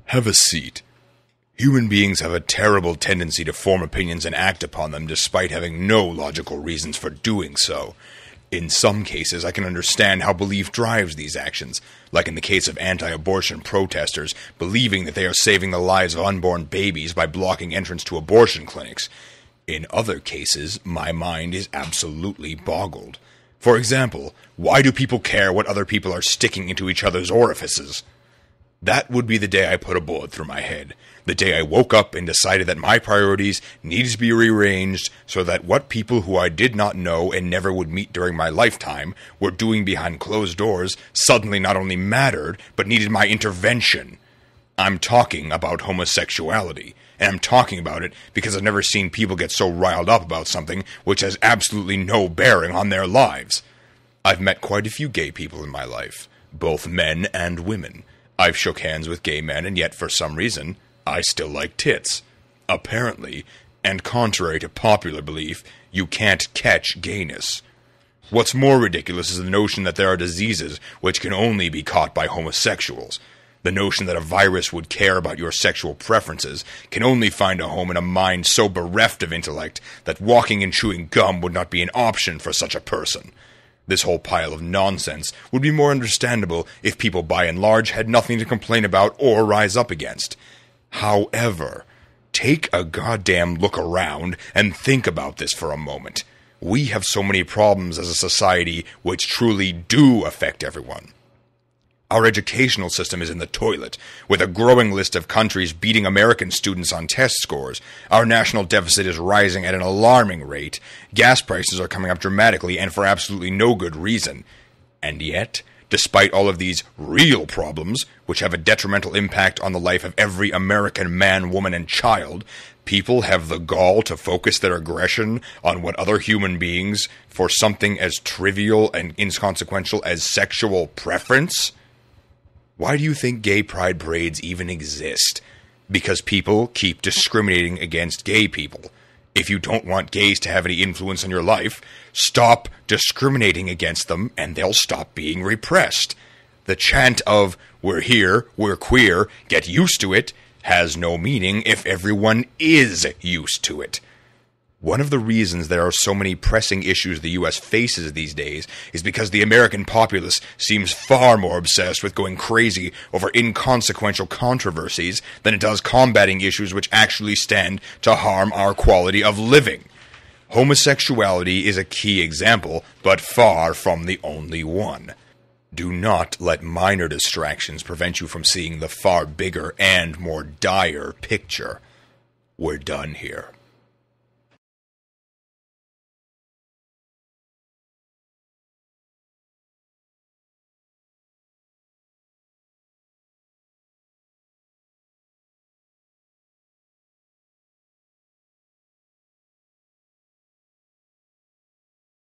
Have a seat. Human beings have a terrible tendency to form opinions and act upon them despite having no logical reasons for doing so. In some cases, I can understand how belief drives these actions, like in the case of anti-abortion protesters believing that they are saving the lives of unborn babies by blocking entrance to abortion clinics. In other cases, my mind is absolutely boggled. For example, why do people care what other people are sticking into each other's orifices? That would be the day I put a bullet through my head. The day I woke up and decided that my priorities needed to be rearranged so that what people who I did not know and never would meet during my lifetime were doing behind closed doors suddenly not only mattered, but needed my intervention. I'm talking about homosexuality, and I'm talking about it because I've never seen people get so riled up about something which has absolutely no bearing on their lives. I've met quite a few gay people in my life, both men and women. I've shook hands with gay men, and yet for some reason, I still like tits. Apparently, and contrary to popular belief, you can't catch gayness. What's more ridiculous is the notion that there are diseases which can only be caught by homosexuals. The notion that a virus would care about your sexual preferences can only find a home in a mind so bereft of intellect that walking and chewing gum would not be an option for such a person. This whole pile of nonsense would be more understandable if people by and large had nothing to complain about or rise up against. However, take a goddamn look around and think about this for a moment. We have so many problems as a society which truly do affect everyone. Our educational system is in the toilet, with a growing list of countries beating American students on test scores. Our national deficit is rising at an alarming rate. Gas prices are coming up dramatically and for absolutely no good reason. And yet, despite all of these real problems, which have a detrimental impact on the life of every American man, woman, and child, people have the gall to focus their aggression on what other human beings for something as trivial and inconsequential as sexual preference? Why do you think gay pride parades even exist? Because people keep discriminating against gay people. If you don't want gays to have any influence on your life, stop discriminating against them and they'll stop being repressed. The chant of, "We're here, we're queer, get used to it," has no meaning if everyone is used to it. One of the reasons there are so many pressing issues the U.S. faces these days is because the American populace seems far more obsessed with going crazy over inconsequential controversies than it does combating issues which actually stand to harm our quality of living. Homosexuality is a key example, but far from the only one. Do not let minor distractions prevent you from seeing the far bigger and more dire picture. We're done here.